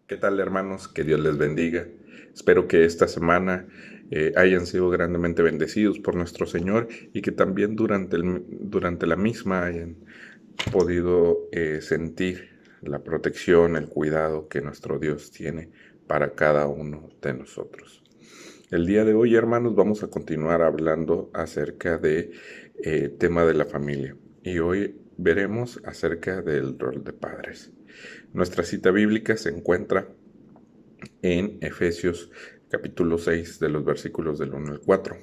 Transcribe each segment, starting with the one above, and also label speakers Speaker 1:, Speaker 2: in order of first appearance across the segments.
Speaker 1: ¿Qué tal, hermanos? Que Dios les bendiga. Espero que esta semana hayan sido grandemente bendecidos por nuestro Señor y que también durante la misma hayan podido sentir la protección, el cuidado que nuestro Dios tiene para cada uno de nosotros. El día de hoy, hermanos, vamos a continuar hablando acerca de tema de la familia y hoy veremos acerca del rol de padres. Nuestra cita bíblica se encuentra en Efesios capítulo 6 de los versículos del 1 al 4.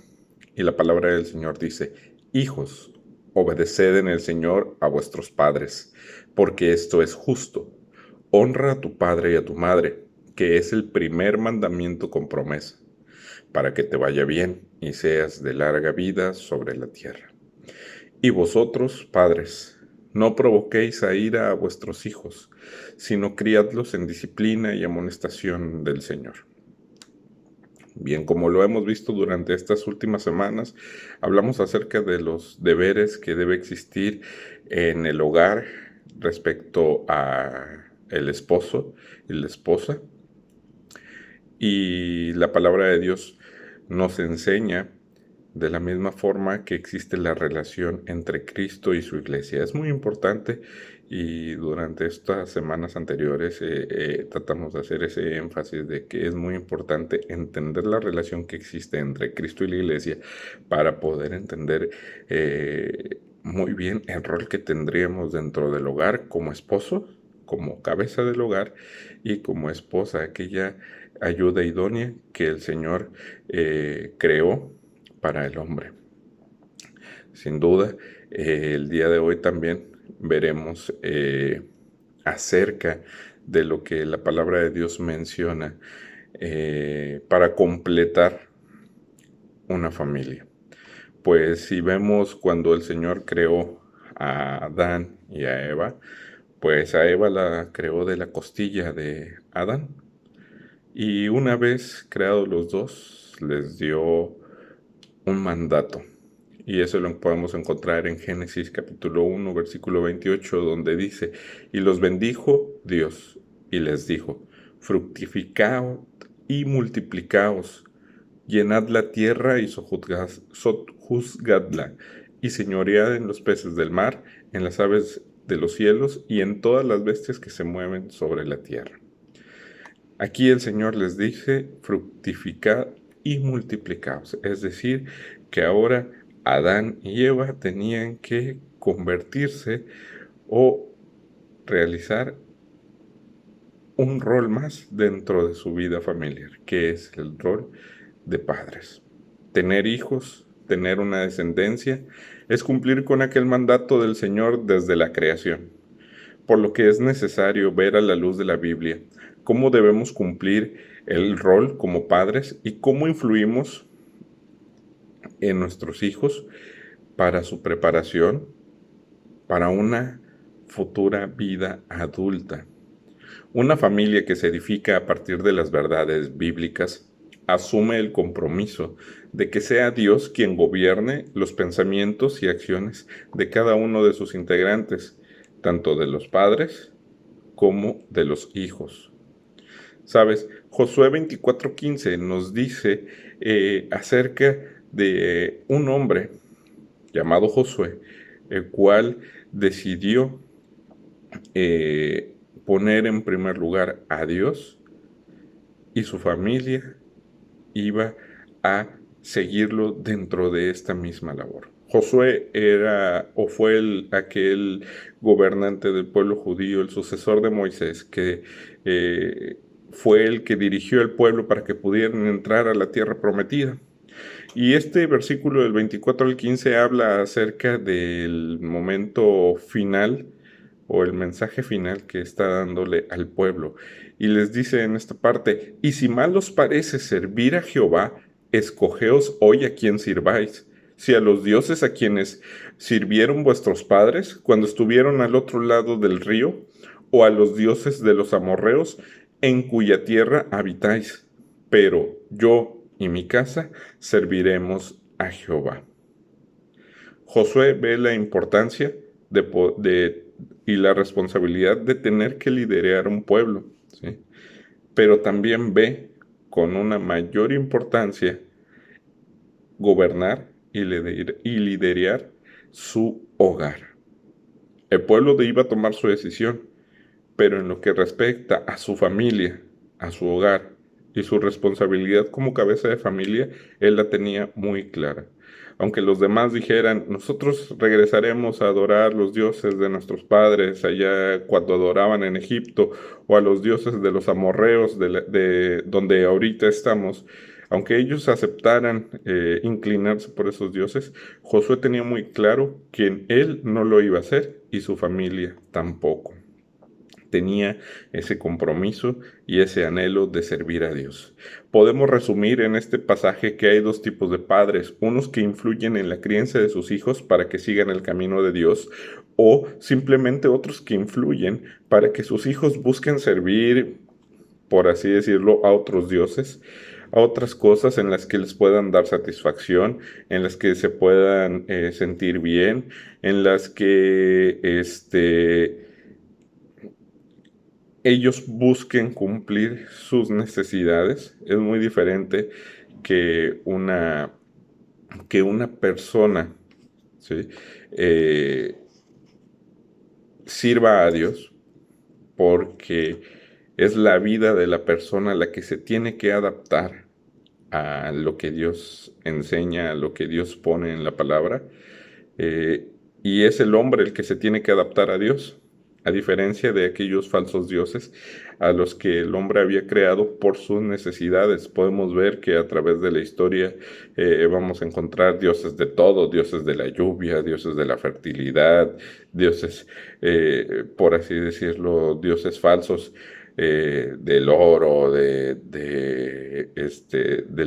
Speaker 1: Y la palabra del Señor dice: Hijos, obedeced en el Señor a vuestros padres, porque esto es justo. Honra a tu padre y a tu madre, que es el primer mandamiento con promesa, para que te vaya bien y seas de larga vida sobre la tierra. Y vosotros, padres, no provoquéis a ira a vuestros hijos, sino criadlos en disciplina y amonestación del Señor. Bien, como lo hemos visto durante estas últimas semanas, hablamos acerca de los deberes que debe existir en el hogar respecto a el esposo y la esposa. Y la palabra de Dios nos enseña de la misma forma que existe la relación entre Cristo y su iglesia. Es muy importante y durante estas semanas anteriores tratamos de hacer ese énfasis de que es muy importante entender la relación que existe entre Cristo y la iglesia para poder entender muy bien el rol que tendríamos dentro del hogar como esposo, como cabeza del hogar y como esposa, aquella ayuda idónea que el Señor creó para el hombre. Sin duda, el día de hoy también veremos acerca de lo que la palabra de Dios menciona para completar una familia. Pues si vemos cuando el Señor creó a Adán y a Eva, pues a Eva la creó de la costilla de Adán. Y una vez creados los dos, les dio un mandato. Y eso lo podemos encontrar en Génesis capítulo 1, versículo 28, donde dice: y los bendijo Dios, y les dijo: fructificaos y multiplicaos, llenad la tierra y sojuzgadla, y señoread en los peces del mar, en las aves de los cielos, y en todas las bestias que se mueven sobre la tierra. Aquí el Señor les dice: fructificad y multiplicaos. Es decir, que ahora Adán y Eva tenían que convertirse o realizar un rol más dentro de su vida familiar, que es el rol de padres. Tener hijos, tener una descendencia, es cumplir con aquel mandato del Señor desde la creación. Por lo que es necesario ver a la luz de la Biblia cómo debemos cumplir el rol como padres y cómo influimos en nuestros hijos para su preparación para una futura vida adulta. Una familia que se edifica a partir de las verdades bíblicas asume el compromiso de que sea Dios quien gobierne los pensamientos y acciones de cada uno de sus integrantes, tanto de los padres como de los hijos. ¿Sabes? Josué 24:15 nos dice acerca de un hombre llamado Josué, el cual decidió poner en primer lugar a Dios, y su familia iba a seguirlo dentro de esta misma labor. Josué era o fue aquel gobernante del pueblo judío, el sucesor de Moisés, que fue el que dirigió al pueblo para que pudieran entrar a la tierra prometida. Y este versículo del 24 al 15 habla acerca del momento final o el mensaje final que está dándole al pueblo. Y les dice en esta parte: y si mal os parece servir a Jehová, escogeos hoy a quien sirváis, si a los dioses a quienes sirvieron vuestros padres cuando estuvieron al otro lado del río, o a los dioses de los amorreos en cuya tierra habitáis. Pero yo y mi casa serviremos a Jehová. Josué ve la importancia y la responsabilidad de tener que liderar un pueblo, ¿sí? pero también ve con una mayor importancia gobernar y liderar su hogar. El pueblo iba a tomar su decisión, pero en lo que respecta a su familia, a su hogar y su responsabilidad como cabeza de familia, él la tenía muy clara. Aunque los demás dijeran, nosotros regresaremos a adorar los dioses de nuestros padres allá cuando adoraban en Egipto, o a los dioses de los amorreos de donde ahorita estamos, aunque ellos aceptaran inclinarse por esos dioses, Josué tenía muy claro que él no lo iba a hacer y su familia tampoco. Tenía ese compromiso y ese anhelo de servir a Dios. Podemos resumir en este pasaje que hay dos tipos de padres, unos que influyen en la crianza de sus hijos para que sigan el camino de Dios, o simplemente otros que influyen para que sus hijos busquen servir, por así decirlo, a otros dioses, a otras cosas en las que les puedan dar satisfacción, en las que se puedan sentir bien, en las que ellos busquen cumplir sus necesidades. Es muy diferente que una persona, ¿sí? eh, sirva a Dios, porque es la vida de la persona la que se tiene que adaptar a lo que Dios enseña, a lo que Dios pone en la palabra, eh, y es el hombre el que se tiene que adaptar a Dios, a diferencia de aquellos falsos dioses a los que el hombre había creado por sus necesidades. Podemos ver que a través de la historia vamos a encontrar dioses de todo, dioses de la lluvia, dioses de la fertilidad, dioses, por así decirlo, dioses falsos, del oro, del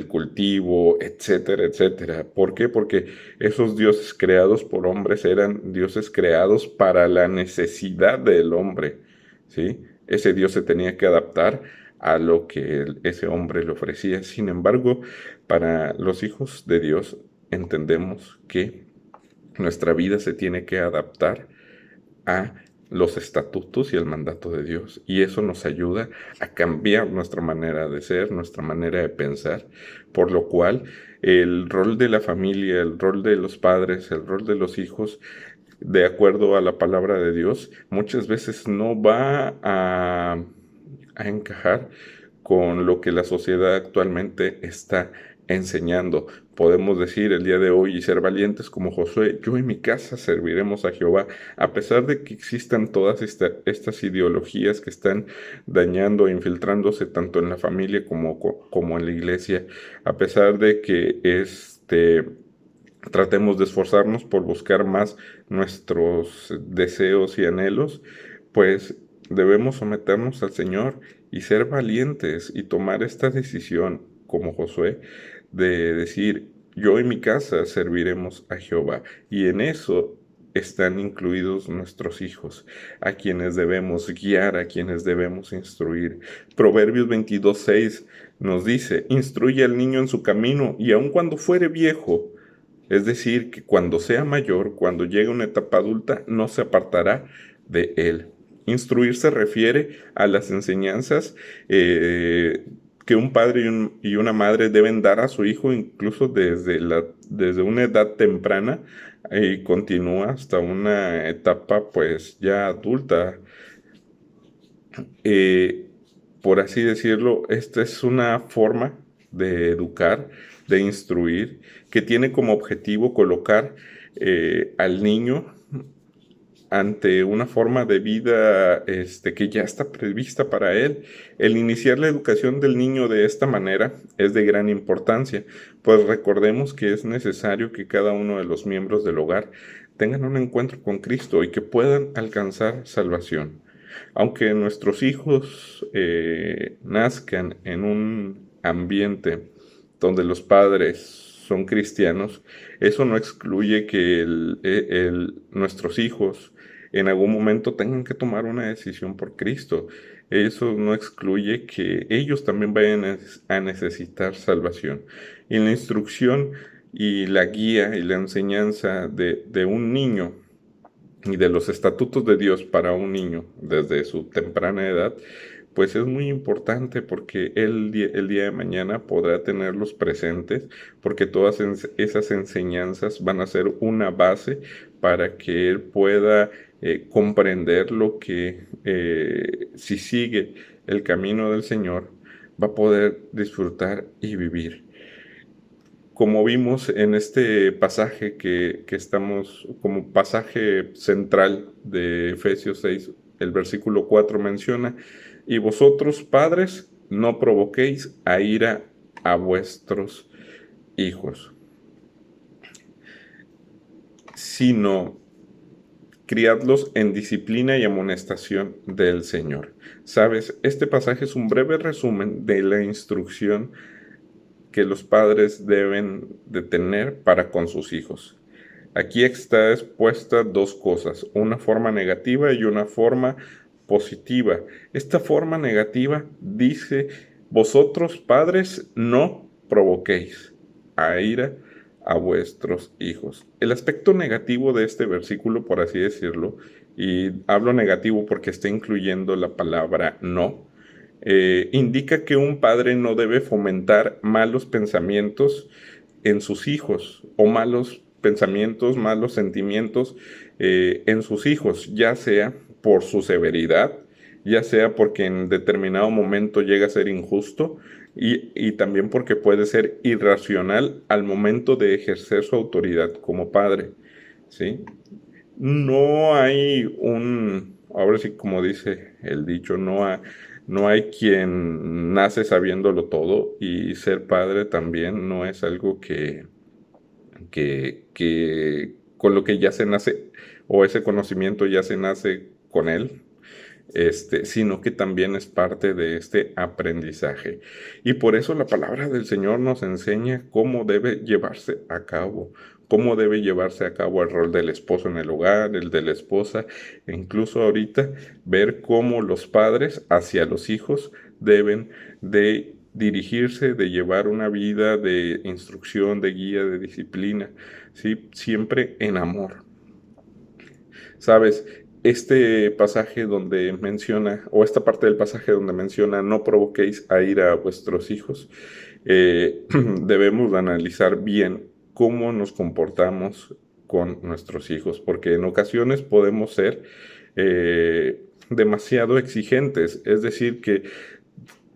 Speaker 1: cultivo, etcétera, etcétera. ¿Por qué? Porque esos dioses creados por hombres eran dioses creados para la necesidad del hombre, ¿sí? Ese dios se tenía que adaptar a lo que ese hombre le ofrecía. Sin embargo, para los hijos de Dios entendemos que nuestra vida se tiene que adaptar a los estatutos y el mandato de Dios. Y eso nos ayuda a cambiar nuestra manera de ser, nuestra manera de pensar, por lo cual el rol de la familia, el rol de los padres, el rol de los hijos, de acuerdo a la palabra de Dios, muchas veces no va a encajar con lo que la sociedad actualmente está enseñando. Podemos decir el día de hoy y ser valientes como Josué, yo y mi casa serviremos a Jehová, a pesar de que existan todas estas ideologías que están dañando e infiltrándose tanto en la familia como en la iglesia, a pesar de que tratemos de esforzarnos por buscar más nuestros deseos y anhelos, pues debemos someternos al Señor y ser valientes y tomar esta decisión como Josué de decir, yo y mi casa serviremos a Jehová. Y en eso están incluidos nuestros hijos, a quienes debemos guiar, a quienes debemos instruir. Proverbios 22:6 nos dice, instruye al niño en su camino y aun cuando fuere viejo, es decir, que cuando sea mayor, cuando llegue a una etapa adulta, no se apartará de él. Instruir se refiere a las enseñanzas que un padre y una madre deben dar a su hijo, incluso desde una edad temprana, y continúa hasta una etapa pues ya adulta. Eh, por así decirlo, esta es una forma de educar, de instruir, que tiene como objetivo colocar al niño ante una forma de vida que ya está prevista para él. El iniciar la educación del niño de esta manera es de gran importancia, pues recordemos que es necesario que cada uno de los miembros del hogar tengan un encuentro con Cristo y que puedan alcanzar salvación. Aunque nuestros hijos nazcan en un ambiente donde los padres son cristianos, eso no excluye que nuestros hijos en algún momento tengan que tomar una decisión por Cristo. Eso no excluye que ellos también vayan a necesitar salvación. Y la instrucción y la guía y la enseñanza de un niño y de los estatutos de Dios para un niño desde su temprana edad, pues es muy importante porque el día de mañana podrá tenerlos presentes, porque todas esas enseñanzas van a ser una base para que él pueda comprender lo que, si sigue el camino del Señor, va a poder disfrutar y vivir. Como vimos en este pasaje que estamos, como pasaje central de Efesios 6, el versículo 4 menciona: y vosotros, padres, no provoquéis a ira a vuestros hijos, sino criadlos en disciplina y amonestación del Señor. Sabes, este pasaje es un breve resumen de la instrucción que los padres deben de tener para con sus hijos. Aquí está expuesta dos cosas, una forma negativa y una forma positiva. Esta forma negativa dice: vosotros, padres, no provoquéis a ira a vuestros hijos. El aspecto negativo de este versículo, por así decirlo, y hablo negativo porque está incluyendo la palabra no, indica que un padre no debe fomentar malos pensamientos en sus hijos o malos pensamientos, malos sentimientos en sus hijos, ya sea por su severidad, ya sea porque en determinado momento llega a ser injusto y también porque puede ser irracional al momento de ejercer su autoridad como padre, ¿sí? No hay ahora sí como dice el dicho, no hay quien nace sabiéndolo todo, y ser padre también no es algo que con lo que ya se nace, o ese conocimiento ya se nace con él, sino que también es parte de este aprendizaje. Y por eso la palabra del Señor nos enseña cómo debe llevarse a cabo, cómo debe llevarse a cabo el rol del esposo en el hogar, el de la esposa, e incluso ahorita ver cómo los padres hacia los hijos deben de dirigirse, de llevar una vida de instrucción, de guía, de disciplina, ¿sí? Siempre en amor. Sabes, este pasaje donde menciona, o esta parte del pasaje donde menciona, no provoquéis a ira a vuestros hijos, debemos analizar bien cómo nos comportamos con nuestros hijos, porque en ocasiones podemos ser demasiado exigentes, es decir, que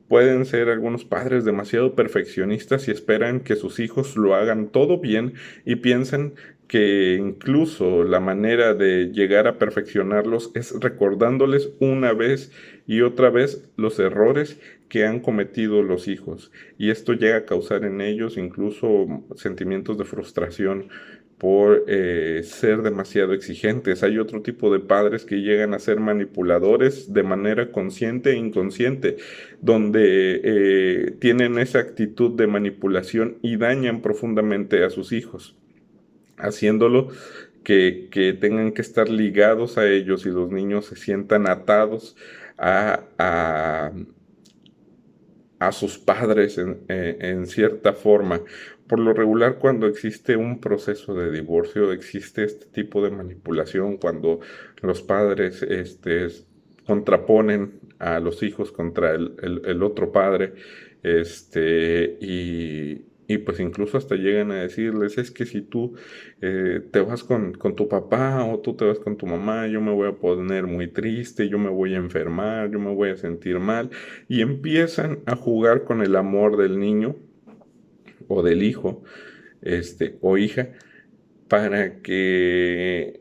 Speaker 1: pueden ser algunos padres demasiado perfeccionistas y esperan que sus hijos lo hagan todo bien, y piensan que incluso la manera de llegar a perfeccionarlos es recordándoles una vez y otra vez los errores que han cometido los hijos. Y esto llega a causar en ellos incluso sentimientos de frustración por ser demasiado exigentes. Hay otro tipo de padres que llegan a ser manipuladores de manera consciente e inconsciente, donde tienen esa actitud de manipulación y dañan profundamente a sus hijos, haciéndolo que tengan que estar ligados a ellos, y los niños se sientan atados a, a, a sus padres en cierta forma. Por lo regular, cuando existe un proceso de divorcio, existe este tipo de manipulación, cuando los padres contraponen a los hijos contra el otro padre, y pues incluso hasta llegan a decirles: es que si tú te vas con tu papá, o tú te vas con tu mamá, yo me voy a poner muy triste, yo me voy a enfermar, yo me voy a sentir mal, y empiezan a jugar con el amor del niño o del hijo, o hija, para que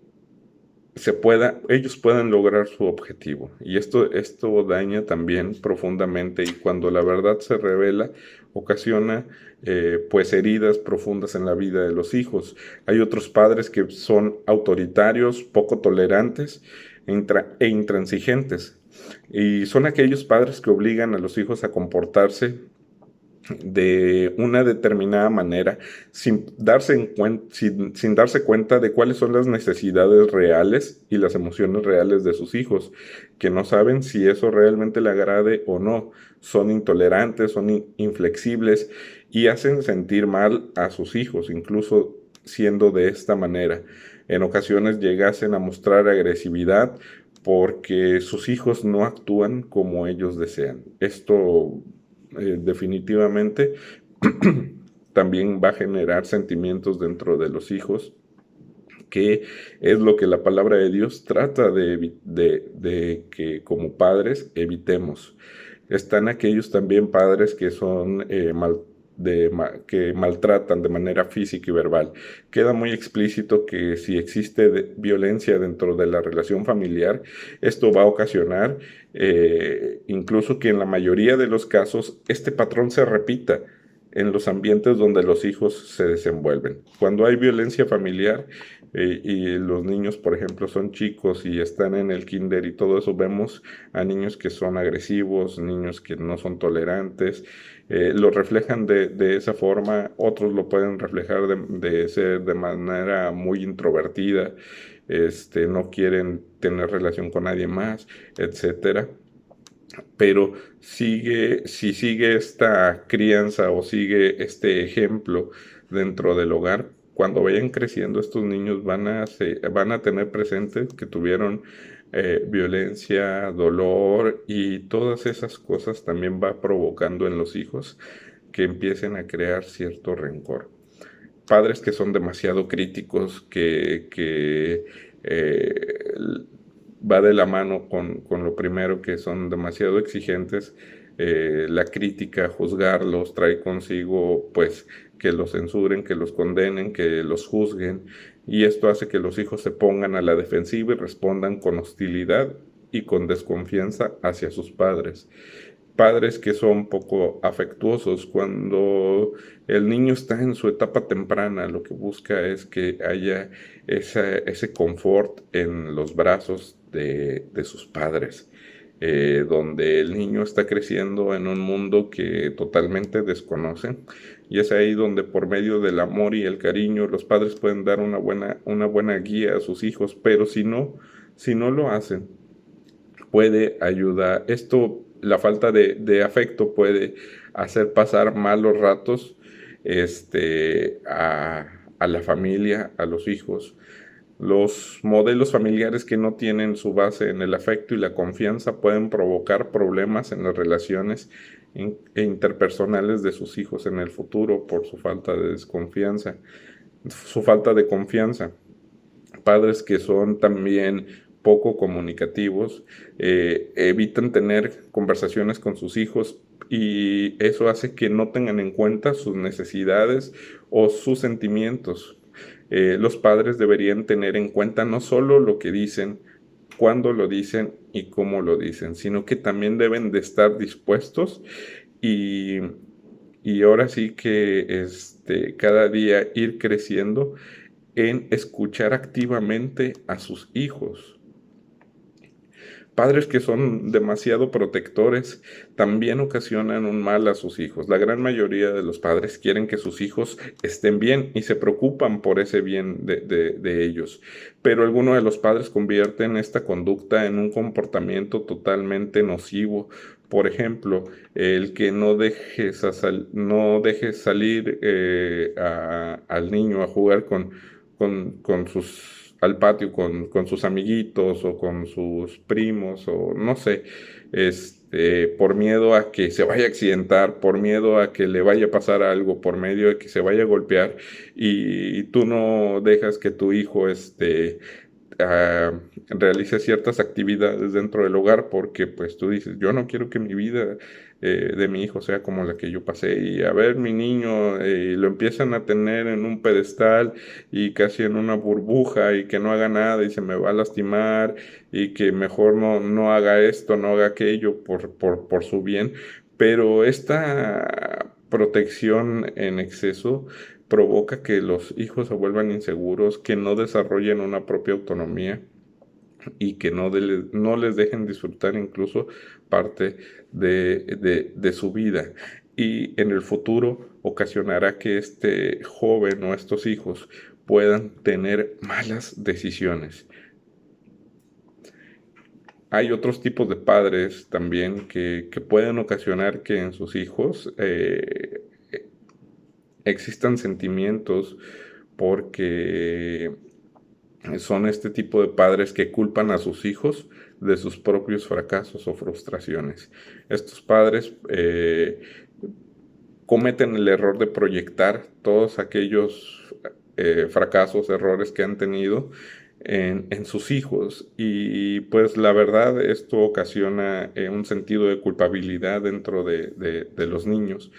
Speaker 1: ellos puedan lograr su objetivo. Y esto daña también profundamente, y cuando la verdad se revela, ocasiona pues heridas profundas en la vida de los hijos. Hay otros padres que son autoritarios, poco tolerantes e intransigentes. Y son aquellos padres que obligan a los hijos a comportarse de una determinada manera, sin darse cuenta de cuáles son las necesidades reales y las emociones reales de sus hijos, que no saben si eso realmente le agrade o no. Son intolerantes, son inflexibles, y hacen sentir mal a sus hijos, incluso siendo de esta manera. En ocasiones llegasen a mostrar agresividad porque sus hijos no actúan como ellos desean. Esto definitivamente también va a generar sentimientos dentro de los hijos, que es lo que la palabra de Dios trata de que como padres evitemos. Están aquellos también padres que son que maltratan de manera física y verbal. Queda muy explícito que si existe violencia dentro de la relación familiar, esto va a ocasionar incluso que en la mayoría de los casos este patrón se repita en los ambientes donde los hijos se desenvuelven. Cuando hay violencia familiar y los niños, por ejemplo, son chicos y están en el kinder y todo eso, vemos a niños que son agresivos, niños que no son tolerantes, lo reflejan de esa forma, otros lo pueden reflejar de ser de manera muy introvertida, no quieren tener relación con nadie más, etcétera. Pero si sigue esta crianza o sigue este ejemplo dentro del hogar, cuando vayan creciendo estos niños van a tener presente que tuvieron violencia, dolor, y todas esas cosas también va provocando en los hijos que empiecen a crear cierto rencor. Padres que son demasiado críticos, que va de la mano con lo primero, que son demasiado exigentes. La crítica, juzgarlos, trae consigo pues que los censuren, que los condenen, que los juzguen, y esto hace que los hijos se pongan a la defensiva y respondan con hostilidad y con desconfianza hacia sus padres. Padres que son poco afectuosos. Cuando el niño está en su etapa temprana, lo que busca es que haya ese confort en los brazos de sus padres, donde el niño está creciendo en un mundo que totalmente desconoce, y es ahí donde por medio del amor y el cariño los padres pueden dar una buena guía a sus hijos. Pero si no lo hacen, puede ayudar. La falta de afecto puede hacer pasar malos ratos a la familia, a los hijos. Los modelos familiares que no tienen su base en el afecto y la confianza pueden provocar problemas en las relaciones interpersonales de sus hijos en el futuro por su falta de desconfianza, su falta de confianza. Padres que son también poco comunicativos, evitan tener conversaciones con sus hijos, y eso hace que no tengan en cuenta sus necesidades o sus sentimientos. Los padres deberían tener en cuenta no solo lo que dicen, cuándo lo dicen y cómo lo dicen, sino que también deben de estar dispuestos y, y ahora sí que cada día ir creciendo en escuchar activamente a sus hijos. Padres que son demasiado protectores también ocasionan un mal a sus hijos. La gran mayoría de los padres quieren que sus hijos estén bien y se preocupan por ese bien de ellos. Pero algunos de los padres convierten esta conducta en un comportamiento totalmente nocivo. Por ejemplo, el que no dejes salir al niño a jugar con al patio con sus amiguitos o con sus primos, o no sé, por miedo a que se vaya a accidentar, por miedo a que le vaya a pasar algo, por medio de que se vaya a golpear, y tú no dejas que tu hijo realice ciertas actividades dentro del hogar, porque pues tú dices, yo no quiero que mi vida de mi hijo sea como la que yo pasé, y a ver mi niño, lo empiezan a tener en un pedestal y casi en una burbuja, y que no haga nada y se me va a lastimar, y que mejor no haga esto, no haga aquello por su bien. Pero esta protección en exceso provoca que los hijos se vuelvan inseguros, que no desarrollen una propia autonomía, y que no les dejen disfrutar incluso parte de su vida. Y en el futuro ocasionará que este joven o estos hijos puedan tener malas decisiones. Hay otros tipos de padres también que pueden ocasionar que en sus hijos existan sentimientos, porque son este tipo de padres que culpan a sus hijos de sus propios fracasos o frustraciones. Estos padres cometen el error de proyectar todos aquellos fracasos, errores que han tenido en sus hijos, y pues la verdad esto ocasiona un sentido de culpabilidad dentro de los niños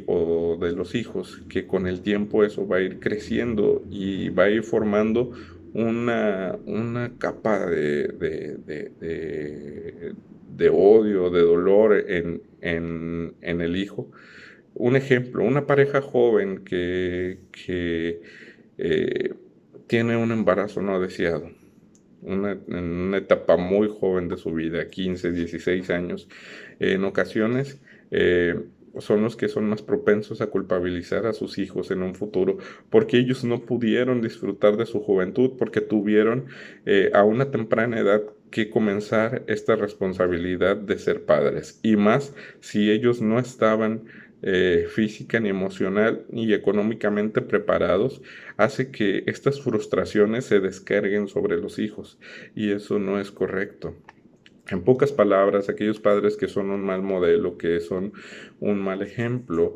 Speaker 1: o de los hijos, que con el tiempo eso va a ir creciendo y va a ir formando una capa de odio, de dolor en el hijo. Un ejemplo, una pareja joven que eh, tiene un embarazo no deseado, en una etapa muy joven de su vida, 15, 16 años, en ocasiones son los que son más propensos a culpabilizar a sus hijos en un futuro, porque ellos no pudieron disfrutar de su juventud, porque tuvieron a una temprana edad que comenzar esta responsabilidad de ser padres, y más si ellos no estaban física ni emocional ni económicamente preparados, hace que estas frustraciones se descarguen sobre los hijos, y eso no es correcto. En pocas palabras, aquellos padres que son un mal modelo, que son un mal ejemplo,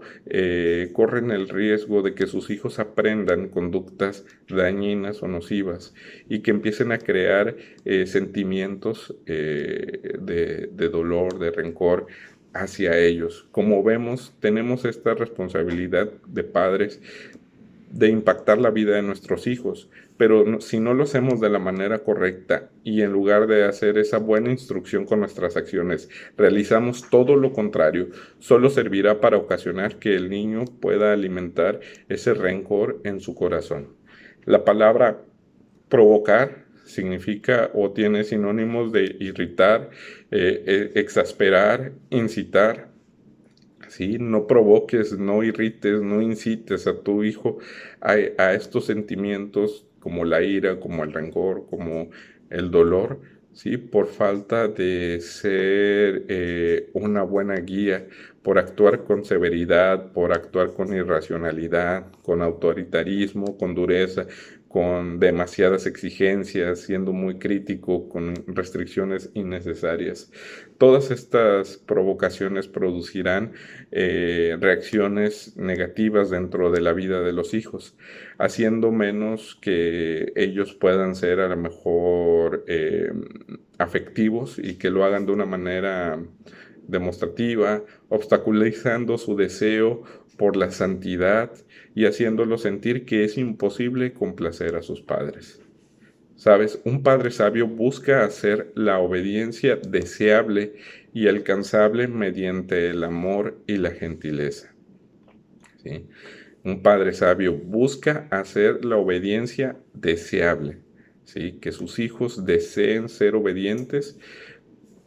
Speaker 1: corren el riesgo de que sus hijos aprendan conductas dañinas o nocivas, y que empiecen a crear sentimientos de dolor, de rencor hacia ellos. Como vemos, tenemos esta responsabilidad de padres de impactar la vida de nuestros hijos, pero si no lo hacemos de la manera correcta, y en lugar de hacer esa buena instrucción con nuestras acciones, realizamos todo lo contrario, solo servirá para ocasionar que el niño pueda alimentar ese rencor en su corazón. La palabra provocar significa o tiene sinónimos de irritar, exasperar, incitar. ¿Sí? No provoques, no irrites, no incites a tu hijo a estos sentimientos como la ira, como el rencor, como el dolor, ¿sí? Por falta de ser una buena guía, por actuar con severidad, por actuar con irracionalidad, con autoritarismo, con dureza, con demasiadas exigencias, siendo muy crítico, con restricciones innecesarias. Todas estas provocaciones producirán reacciones negativas dentro de la vida de los hijos, haciendo menos que ellos puedan ser a lo mejor afectivos, y que lo hagan de una manera demostrativa, obstaculizando su deseo por la santidad y haciéndolo sentir que es imposible complacer a sus padres. ¿Sabes? Un padre sabio busca hacer la obediencia deseable y alcanzable mediante el amor y la gentileza, ¿sí? Un padre sabio busca hacer la obediencia deseable, ¿sí? Que sus hijos deseen ser obedientes,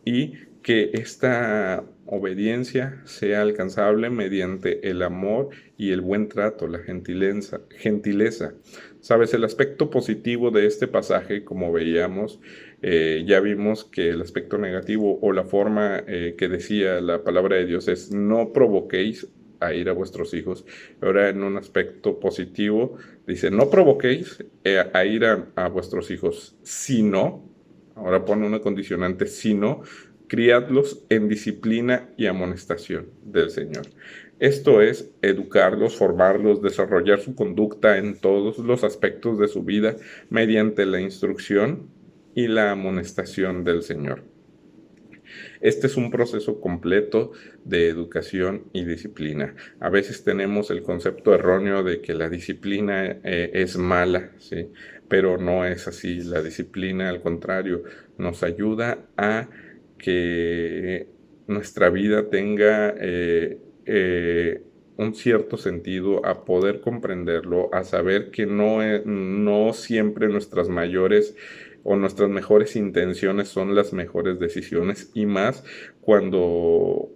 Speaker 1: y que esta obediencia sea alcanzable mediante el amor y el buen trato, la gentileza. Sabes, el aspecto positivo de este pasaje, como veíamos, ya vimos que el aspecto negativo, o la forma que decía la palabra de Dios, es: no provoquéis a ir a vuestros hijos. Ahora, en un aspecto positivo, dice: no provoquéis a ir a vuestros hijos, sino, ahora pone una condicionante, sino criadlos en disciplina y amonestación del Señor. Esto es educarlos, formarlos, desarrollar su conducta en todos los aspectos de su vida mediante la instrucción y la amonestación del Señor. Este es un proceso completo de educación y disciplina. A veces tenemos el concepto erróneo de que la disciplina es mala, ¿sí? Pero no es así. La disciplina, al contrario, nos ayuda a que nuestra vida tenga un cierto sentido, a poder comprenderlo, a saber que no siempre nuestras mayores o nuestras mejores intenciones son las mejores decisiones, y más cuando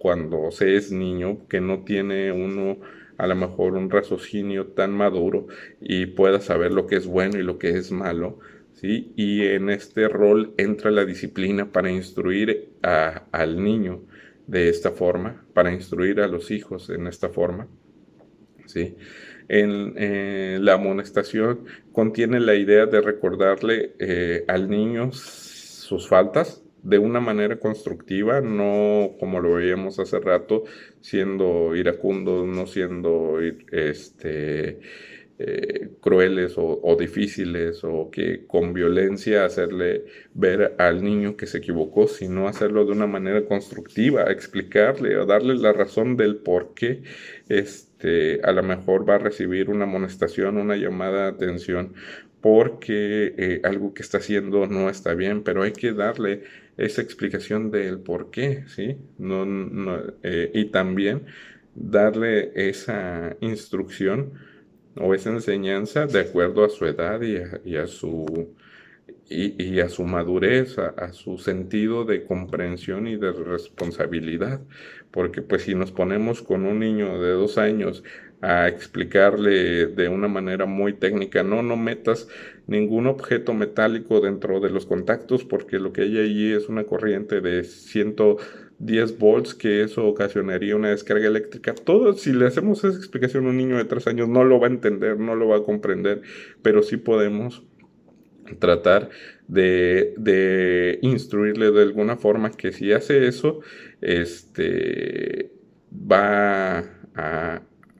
Speaker 1: se es niño, que no tiene uno a lo mejor un raciocinio tan maduro y pueda saber lo que es bueno y lo que es malo, ¿sí? Y en este rol entra la disciplina para instruir al niño de esta forma, para instruir a los hijos en esta forma, ¿sí? La amonestación contiene la idea de recordarle al niño sus faltas, de una manera constructiva, no como lo veíamos hace rato, siendo iracundos, no siendo crueles o difíciles, o que con violencia hacerle ver al niño que se equivocó, sino hacerlo de una manera constructiva, explicarle o darle la razón del por qué a lo mejor va a recibir una amonestación, una llamada de atención, porque algo que está haciendo no está bien, pero hay que darle esa explicación del por qué, ¿sí? Y también darle esa instrucción o esa enseñanza de acuerdo a su edad y a su madurez, a su sentido de comprensión y de responsabilidad. Porque pues si nos ponemos con un niño de 2 años a explicarle de una manera muy técnica, no metas ningún objeto metálico dentro de los contactos, porque lo que hay allí es una corriente de 110 volts, que eso ocasionaría una descarga eléctrica. Todo, si le hacemos esa explicación a un niño de 3 años, no lo va a entender, no lo va a comprender, pero sí podemos tratar de instruirle de alguna forma que si hace eso, va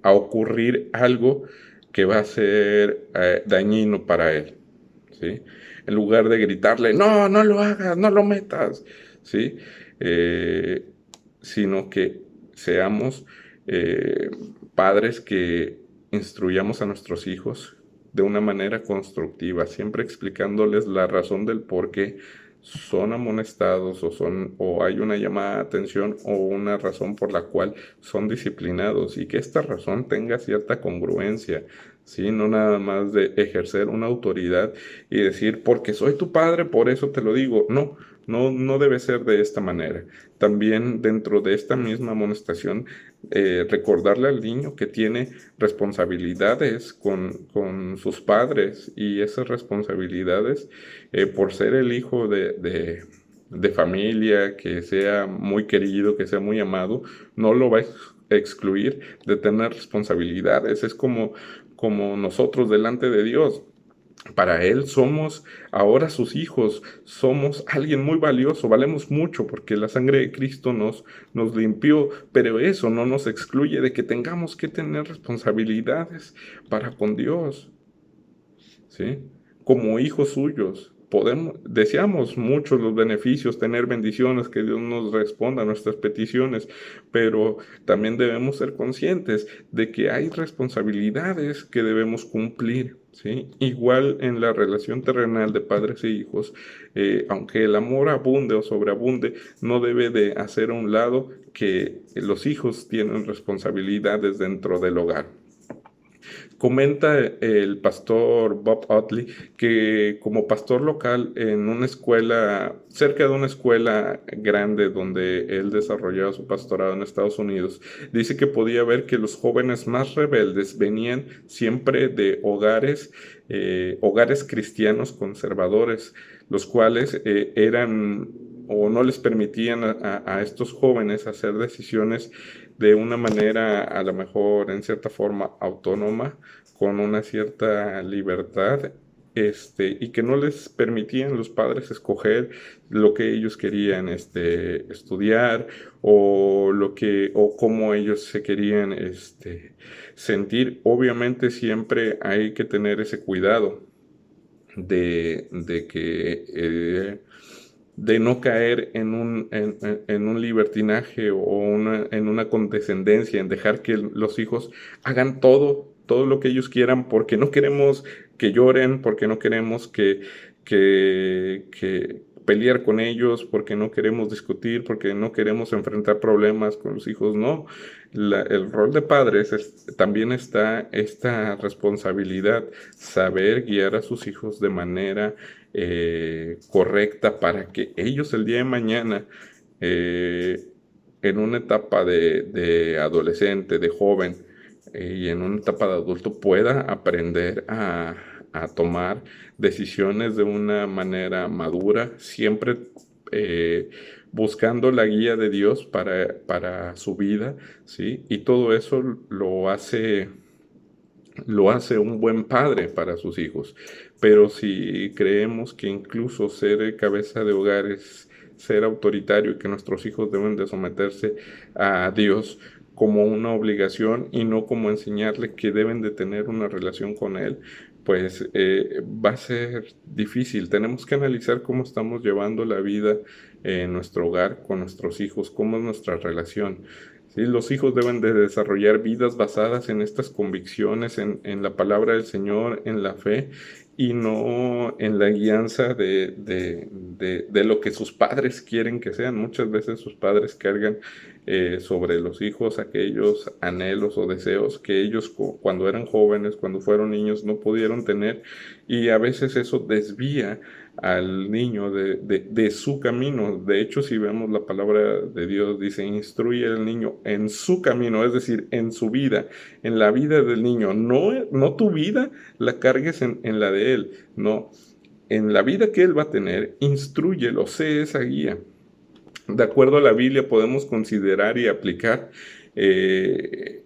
Speaker 1: a ocurrir algo que va a ser dañino para él, ¿sí? En lugar de gritarle, no lo hagas, no lo metas, ¿sí? Eh, Sino que seamos eh, padres que instruyamos a nuestros hijos de una manera constructiva, siempre explicándoles la razón del por qué son amonestados o hay una llamada de atención o una razón por la cual son disciplinados, y que esta razón tenga cierta congruencia, ¿sí? No nada más de ejercer una autoridad y decir, porque soy tu padre, por eso te lo digo. No debe ser de esta manera. También dentro de esta misma amonestación, recordarle al niño que tiene responsabilidades con sus padres, y esas responsabilidades, por ser el hijo de familia, que sea muy querido, que sea muy amado, no lo va a excluir de tener responsabilidades. Es como nosotros delante de Dios. Para Él somos ahora sus hijos, somos alguien muy valioso, valemos mucho porque la sangre de Cristo nos limpió, pero eso no nos excluye de que tengamos que tener responsabilidades para con Dios, ¿sí? Como hijos suyos. Deseamos mucho los beneficios, tener bendiciones, que Dios nos responda a nuestras peticiones, pero también debemos ser conscientes de que hay responsabilidades que debemos cumplir, ¿sí? Igual en la relación terrenal de padres e hijos, aunque el amor abunde o sobreabunde, no debe de hacer a un lado que los hijos tienen responsabilidades dentro del hogar. Comenta el pastor Bob Utley que como pastor local en una escuela, cerca de una escuela grande donde él desarrollaba su pastorado en Estados Unidos, dice que podía ver que los jóvenes más rebeldes venían siempre de hogares cristianos conservadores, los cuales eran o no les permitían a estos jóvenes hacer decisiones de una manera, a lo mejor en cierta forma autónoma, con una cierta libertad, y que no les permitían los padres escoger lo que ellos querían estudiar, o cómo ellos se querían sentir. Obviamente siempre hay que tener ese cuidado de que de no caer en un libertinaje o en una condescendencia, en dejar que los hijos hagan todo lo que ellos quieran, porque no queremos que lloren, porque no queremos que pelear con ellos, porque no queremos discutir, porque no queremos enfrentar problemas con los hijos. No, el rol de padres también está esta responsabilidad, saber guiar a sus hijos de manera correcta, para que ellos el día de mañana, eh, en una etapa de adolescente, de joven, y en una etapa de adulto, pueda aprender a tomar decisiones de una manera madura, siempre eh, buscando la guía de Dios para su vida, ¿sí? Y todo eso lo hace un buen padre para sus hijos. Pero si creemos que incluso ser cabeza de hogar es ser autoritario y que nuestros hijos deben de someterse a Dios como una obligación y no como enseñarle que deben de tener una relación con Él, pues va a ser difícil. Tenemos que analizar cómo estamos llevando la vida en nuestro hogar con nuestros hijos, cómo es nuestra relación. ¿Sí? Los hijos deben de desarrollar vidas basadas en estas convicciones, en la palabra del Señor, en la fe, y no en la guianza de lo que sus padres quieren que sean. Muchas veces sus padres cargan sobre los hijos aquellos anhelos o deseos que ellos cuando eran jóvenes, cuando fueron niños, no pudieron tener, y a veces eso desvía al niño de su camino. De hecho, si vemos la palabra de Dios, dice, instruye al niño en su camino, es decir, en su vida, en la vida del niño. No tu vida la cargues en la de él, no. En la vida que él va a tener, instrúyelo, sé esa guía. De acuerdo a la Biblia podemos considerar y aplicar eh,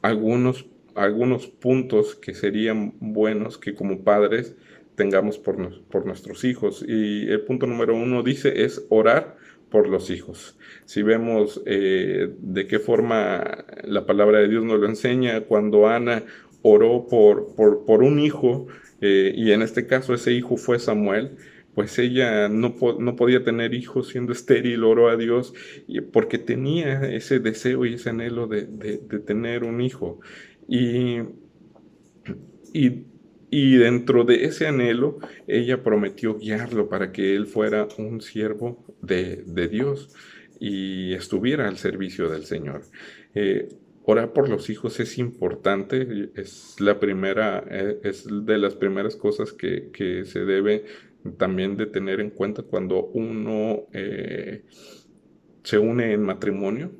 Speaker 1: algunos puntos que serían buenos que como padres tengamos por nuestros hijos. Y el punto número 1 dice es orar por los hijos. Si vemos de qué forma la palabra de Dios nos lo enseña, cuando Ana oró por un hijo, y en este caso ese hijo fue Samuel, pues ella no podía tener hijos siendo estéril, oró a Dios porque tenía ese deseo y ese anhelo de tener un hijo. Y, y, y dentro de ese anhelo, ella prometió guiarlo para que él fuera un siervo de Dios y estuviera al servicio del Señor. Orar por los hijos es importante, es es de las primeras cosas que se debe también de tener en cuenta cuando uno se une en matrimonio.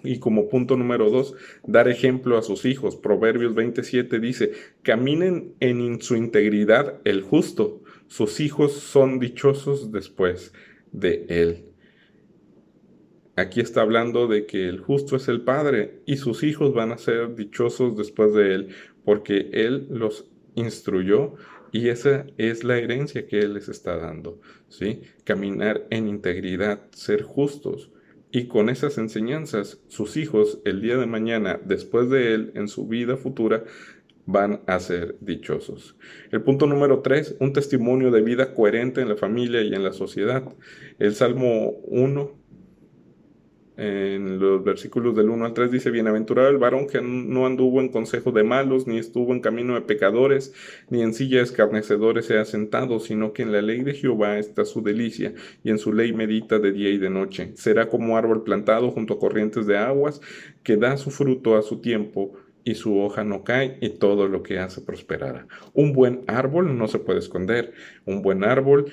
Speaker 1: Y como punto número 2, dar ejemplo a sus hijos. Proverbios 27 dice, caminen en su integridad el justo, sus hijos son dichosos después de él. Aquí está hablando de que el justo es el padre y sus hijos van a ser dichosos después de él, porque él los instruyó y esa es la herencia que él les está dando, ¿sí? Caminar en integridad, ser justos. Y con esas enseñanzas, sus hijos el día de mañana, después de él, en su vida futura, van a ser dichosos. El punto número 3, un testimonio de vida coherente en la familia y en la sociedad. El Salmo 1 en los versículos del 1 al 3 dice, bienaventurado el varón que no anduvo en consejo de malos, ni estuvo en camino de pecadores, ni en silla de escarnecedores se ha sentado, sino que en la ley de Jehová está su delicia, y en su ley medita de día y de noche. Será como árbol plantado junto a corrientes de aguas, que da su fruto a su tiempo, y su hoja no cae, y todo lo que hace prosperará. Un buen árbol no se puede esconder. Un buen árbol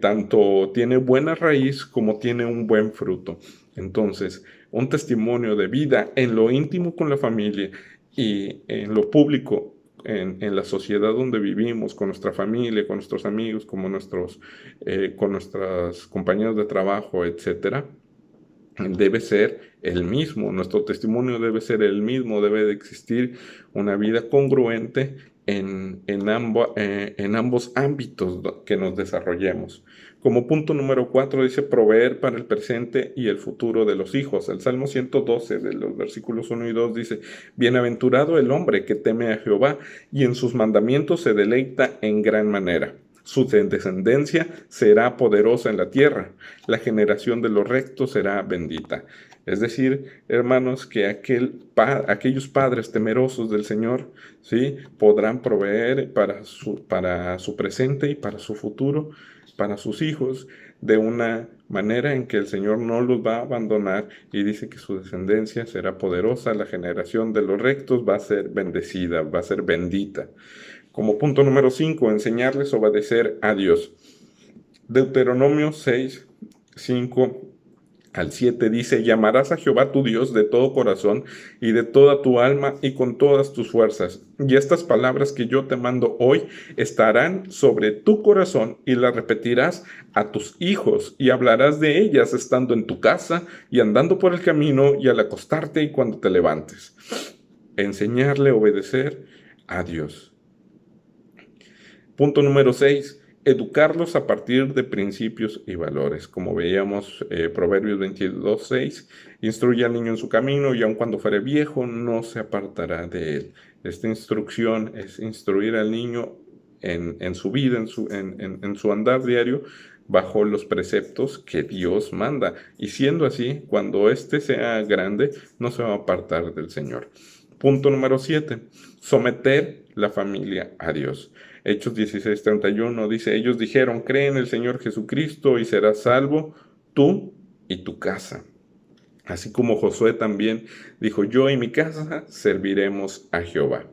Speaker 1: tanto tiene buena raíz como tiene un buen fruto. Entonces, un testimonio de vida en lo íntimo con la familia y en lo público, en la sociedad donde vivimos, con nuestra familia, con nuestros amigos, con nuestros compañeros de trabajo, etcétera, debe ser el mismo. Nuestro testimonio debe ser el mismo, debe de existir una vida congruente en ambos ámbitos que nos desarrollemos. Como punto número 4 dice proveer para el presente y el futuro de los hijos. El Salmo 112 de los versículos 1 y 2 dice, bienaventurado el hombre que teme a Jehová y en sus mandamientos se deleita en gran manera. Su descendencia será poderosa en la tierra, la generación de los rectos será bendita. Es decir, hermanos, que aquellos padres temerosos del Señor, ¿sí?, podrán proveer para su presente y para su futuro, para sus hijos, de una manera en que el Señor no los va a abandonar y dice que su descendencia será poderosa, la generación de los rectos va a ser bendecida, va a ser bendita. Como punto número 5, enseñarles a obedecer a Dios. Deuteronomio 6, 5 al 7 dice, llamarás a Jehová tu Dios de todo corazón y de toda tu alma y con todas tus fuerzas. Y estas palabras que yo te mando hoy estarán sobre tu corazón y las repetirás a tus hijos y hablarás de ellas estando en tu casa y andando por el camino y al acostarte y cuando te levantes. Enseñarle a obedecer a Dios. Punto número 6. educarlos a partir de principios y valores. Como veíamos, Proverbios 22:6, instruye al niño en su camino y aun cuando fuere viejo no se apartará de él. Esta instrucción es instruir al niño en su vida, en su andar diario, bajo los preceptos que Dios manda. Y siendo así, cuando éste sea grande, no se va a apartar del Señor. Punto número 7. Someter la familia a Dios. Hechos 16:31 dice, ellos dijeron, cree en el Señor Jesucristo y serás salvo tú y tu casa. Así como Josué también dijo, yo y mi casa serviremos a Jehová.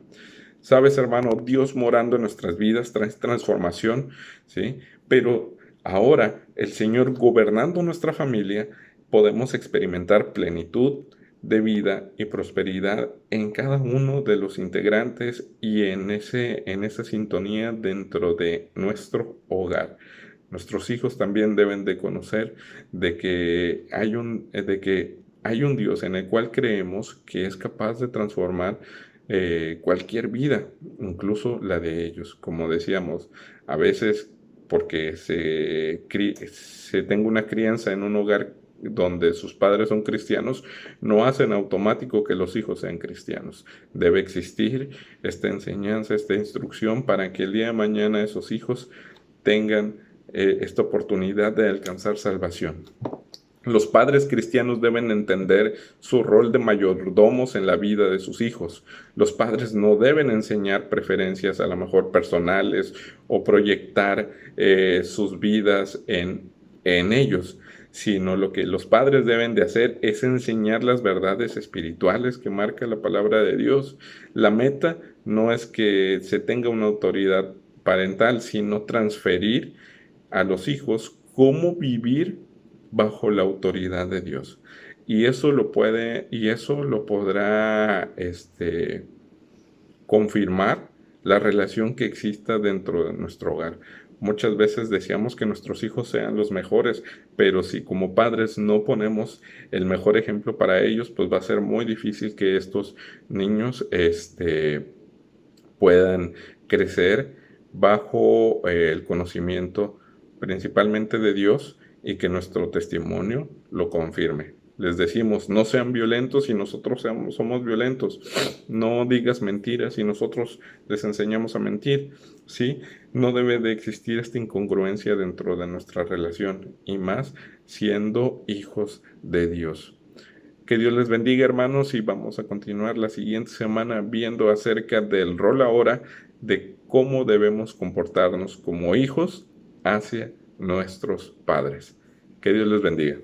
Speaker 1: Sabes, hermano, Dios morando en nuestras vidas trae transformación, ¿sí? Pero ahora el Señor gobernando nuestra familia, podemos experimentar plenitud de vida y prosperidad en cada uno de los integrantes y en esa sintonía dentro de nuestro hogar. Nuestros hijos también deben de conocer de que hay un Dios en el cual creemos que es capaz de transformar cualquier vida, incluso la de ellos. Como decíamos, a veces porque se tenga una crianza en un hogar donde sus padres son cristianos, no hace en automático que los hijos sean cristianos. Debe existir esta enseñanza, esta instrucción para que el día de mañana esos hijos tengan esta oportunidad de alcanzar salvación. Los padres cristianos deben entender su rol de mayordomos en la vida de sus hijos. Los padres no deben enseñar preferencias a lo mejor personales o proyectar sus vidas en ellos, sino lo que los padres deben de hacer es enseñar las verdades espirituales que marca la palabra de Dios. La meta no es que se tenga una autoridad parental, sino transferir a los hijos cómo vivir bajo la autoridad de Dios. Y eso lo podrá confirmar la relación que exista dentro de nuestro hogar. Muchas veces deseamos que nuestros hijos sean los mejores, pero si como padres no ponemos el mejor ejemplo para ellos, pues va a ser muy difícil que estos niños puedan crecer bajo el conocimiento principalmente de Dios y que nuestro testimonio lo confirme. Les decimos, no sean violentos y nosotros somos violentos. No digas mentiras y nosotros les enseñamos a mentir. ¿Sí? No debe de existir esta incongruencia dentro de nuestra relación y más siendo hijos de Dios. Que Dios les bendiga, hermanos, y vamos a continuar la siguiente semana viendo acerca del rol ahora de cómo debemos comportarnos como hijos hacia nuestros padres. Que Dios les bendiga.